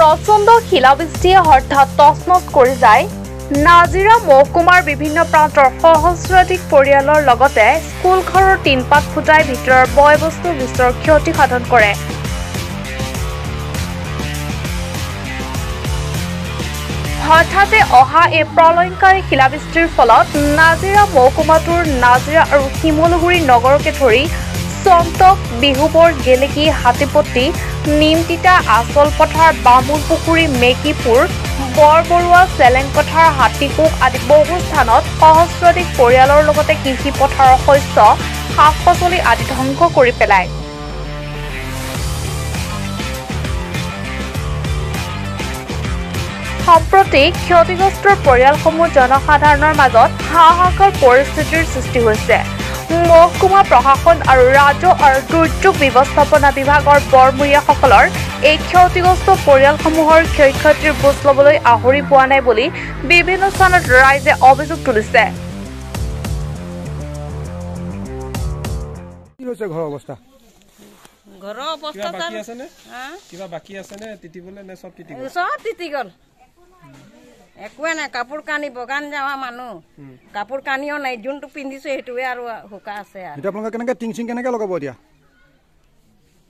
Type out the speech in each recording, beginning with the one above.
প্ৰচণ্ড শিলাবৃষ্টিয়ে হঠাৎ তছনছ কৰি যায় নাজিৰা মহকুমাৰ বিভিন্ন প্ৰান্তৰ সহস্ৰাধিক পৰিয়ালৰ লগতে স্কুল ঘৰৰ টিনপাত ফুটাই ভিতৰৰ বয়বস্তু বিস্তৰ ক্ষতি সাধন কৰে। হঠাতে অহা এই প্ৰলয়ংকাৰী শিলাবৃষ্টিৰ ফলত নাজিৰা মহকুমাটোৰ নাজিৰা আৰু শিমলুগুৰি নগৰকে ধৰি চন্তক, বিহুবৰ, গেলেকী, হাতীপট্টি, নিমতিতা, আচল পথাৰ, বামুণ পুখুৰী, মেকিপুৰ, বৰবৰুৱা, চেলেংপথাৰ, হাতীকোক আদি বহু স্থানত সহস্ৰাধিক পৰিয়ালৰ লগতে কৃষি পথাৰৰ শস্য, শাক-পাচলি আদি ধ্বংস কৰি পেলায়। সম্প্ৰতি ক্ষতিগ্ৰস্ত পৰিয়ালসমূহ জনসাধাৰণৰ মাজত হাহাকাৰ পৰিস্থিতিৰ সৃষ্টি হৈছে। মহকুমা প্ৰশাসন আৰু ৰাজহ আৰু দুৰ্যোগ ব্যৱস্থাপনা বিভাগৰ বৰমূৰীয়াসকলৰ এই ক্ষতিগ্ৰস্ত পৰিয়ালসমূহৰ ক্ষয়-ক্ষতিৰ বুজ ল'বলৈ আহৰি পোৱা নাই বুলি বিভিন্ন স্থানত ৰাইজে অভিযোগ তুলিছে। কি হৈছে ঘৰৰ অৱস্থা? ঘৰৰ অৱস্থা বাকি আছে নে? কিবা বাকি আছে নে? তিতিবলে নে সব তিতি গ'ল? সব তিতি গ'ল। একোৱে নাই, কাপোৰ কানি বগান যাওয়া মানুহ কাপোৰ কানিও নাই, যোনটো পিন্ধিছো সেইটোৱে আৰু হুকা আছে। এতিয়া আপোনালোকে কেনেকে টিং কেনেকে লগাব এতিয়া?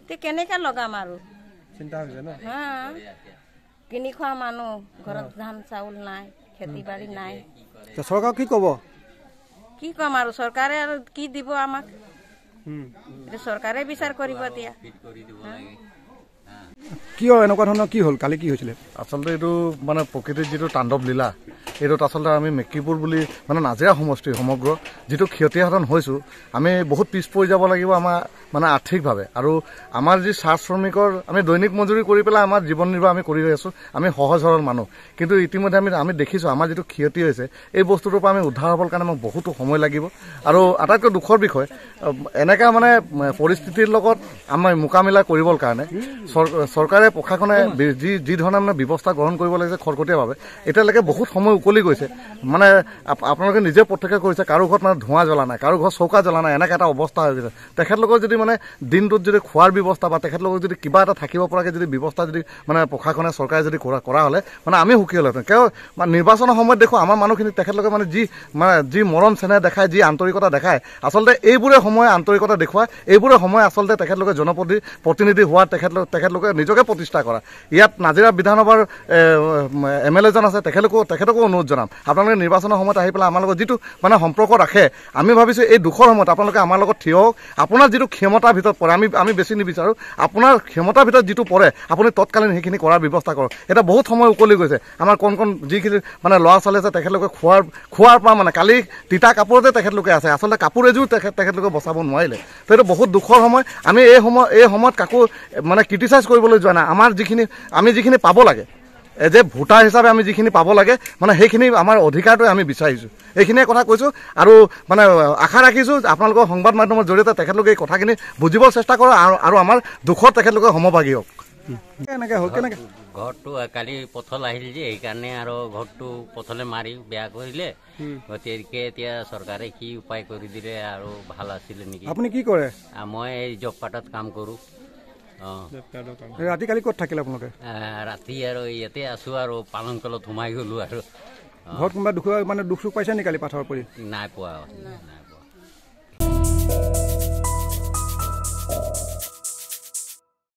এতিয়া কেনেকে লগাম আৰু চিন্তা হৈছে ন? কিনি খোৱা মানুহ, ঘৰত ধান চাউল নাই, খেতি বাৰী নাই। চৰকাৰক কি ক'ব? কি ক'ম আৰু, চৰকাৰে আৰু কি দিব আমাক, চৰকাৰে বিচাৰ কৰিব এতিয়া। কিয় এনেকুৱা ধৰণৰ কি হ'ল? কালি কি হৈছিলে? আচলতে এইটো মানে প্ৰকৃতিৰ যিটো তাণ্ডৱ লীলা, এইটোত আচলতে আমি মেকিপুৰ বুলি মানে নাজিৰা সমষ্টিৰ সমগ্ৰ যিটো ক্ষতিসাধন হৈছোঁ, আমি বহুত পিছ পৰি যাব লাগিব আমাৰ মানে আৰ্থিকভাৱে। আৰু আমাৰ যি চাহ শ্ৰমিকৰ আমি দৈনিক মজুৰি কৰি পেলাই আমাৰ জীৱন নিৰ্বাহ আমি কৰি আছোঁ, আমি সহজ সৰল মানুহ, কিন্তু ইতিমধ্যে আমি দেখিছোঁ আমাৰ যিটো ক্ষতি হৈছে, এই বস্তুটোৰ পৰা আমি উদ্ধাৰ হ'বৰ কাৰণে আমাক বহুতো সময় লাগিব। আৰু আটাইতকৈ দুখৰ বিষয়, এনেকুৱা মানে পৰিস্থিতিৰ লগত আমাৰ মোকাবিলা কৰিবৰ কাৰণে চৰকাৰে প্ৰশাসনে যি ধৰণে মানে ব্যৱস্থা গ্ৰহণ কৰিব লাগিছে খৰকটীয়াভাৱে, এতিয়ালৈকে বহুত সময় উকলি গৈছে। মানে আপোনালোকে নিজে প্ৰত্যক্ষ কৰিছে, কাৰো ঘৰত মানে ধোঁৱা জ্বলা নাই, কাৰো ঘৰত চৌকা জ্বলা নাই, এনেকৈ এটা অৱস্থা হৈ গৈছে। তেখেতলোকৰ যদি মানে দিনটোত যদি খোৱাৰ ব্যৱস্থা বা তেখেতলোকক যদি কিবা এটা থাকিব পৰাকৈ যদি ব্যৱস্থা যদি মানে প্ৰশাসনে চৰকাৰে যদি কৰা হ'লে মানে আমি সুখী হ'লহেঁতেন। কিয় মানে নিৰ্বাচনৰ সময়ত দেখোঁ আমাৰ মানুহখিনি তেখেতলোকে মানে যি মৰম চেনেহ দেখায়, যি আন্তৰিকতা দেখায়, আচলতে এইবোৰে সময় আন্তৰিকতা দেখুৱায়, এইবোৰে সময় আচলতে তেখেতলোকে জনপ্ৰতিনিধি হোৱাৰ তেখেতলোকে নিজকে প্ৰতিষ্ঠা কৰা। ইয়াত নাজিৰা বিধানসভাৰ MLA জন আছে, তেখেতকো অনুৰোধ জনাম, আপোনালোকে নিৰ্বাচনৰ সময়ত আহি পেলাই আমাৰ লগত যিটো মানে সম্পৰ্ক ৰাখে, আমি ভাবিছোঁ এই দুখৰ সময়ত আপোনালোকে আমাৰ লগত থিয় হওক। আপোনাৰ যিটো ক্ষমতাৰ ভিতৰত পৰে, আমি বেছি নিবিচাৰোঁ, আপোনাৰ ক্ষমতাৰ ভিতৰত যিটো পৰে আপুনি তৎকালীন সেইখিনি কৰাৰ ব্যৱস্থা কৰক। এটা বহুত সময় উকলি গৈছে। আমাৰ কণ যিখিনি মানে ল'ৰা ছোৱালী আছে, তেখেতলোকে খোৱাৰ পৰা মানে কালি তিতা কাপোৰতে তেখেতলোকে আছে, আচলতে কাপোৰ এযোৰ তেখেতলোকে বচাব নোৱাৰিলে। তো এইটো বহুত দুখৰ সময়। আমি এই সময়ত কাকো মানে ক্ৰিটিচাইজ কৰিবলৈ যোৱা নাই। আমি যিখিনি পাব লাগে, এজ এ ভোটাৰ হিচাপে আমি যিখিনি পাব লাগে, মানে সেইখিনি আমাৰ অধিকাৰটোৱে আমি বিচাৰিছোঁ। এইখিনিয়ে কথা কৈছোঁ আৰু মানে আশা ৰাখিছোঁ আপোনালোকৰ সংবাদ মাধ্যমৰ জৰিয়তে তেখেতলোকে এই কথাখিনি বুজিবৰ চেষ্টা কৰক আৰু আমাৰ দুখত তেখেতলোকে সমভাগী হওক। কেনেকৈ হ'ল? কেনেকৈ ঘৰটো কালি পথল আহিল যে সেইকাৰণে আৰু ঘৰটো পথলে মাৰি বেয়া কৰিলে, গতিকে এতিয়া চৰকাৰে কি উপায় কৰি দিলে আৰু ভাল আছিলে নেকি। আপুনি কি কৰে? মই এই জব কাৰ্ডত কাম কৰোঁ। ৰাতি কালি ক'ত থাকিলে আপোনালোকে? ৰাতি আৰু ইয়াতে আছোঁ আৰু পালন কলত সোমাই গ'লোঁ আৰু। ঘৰত কোনোবা দুখ চুখ পাইছে নেকি কালি পাথৰ পৰি? নাই পোৱা।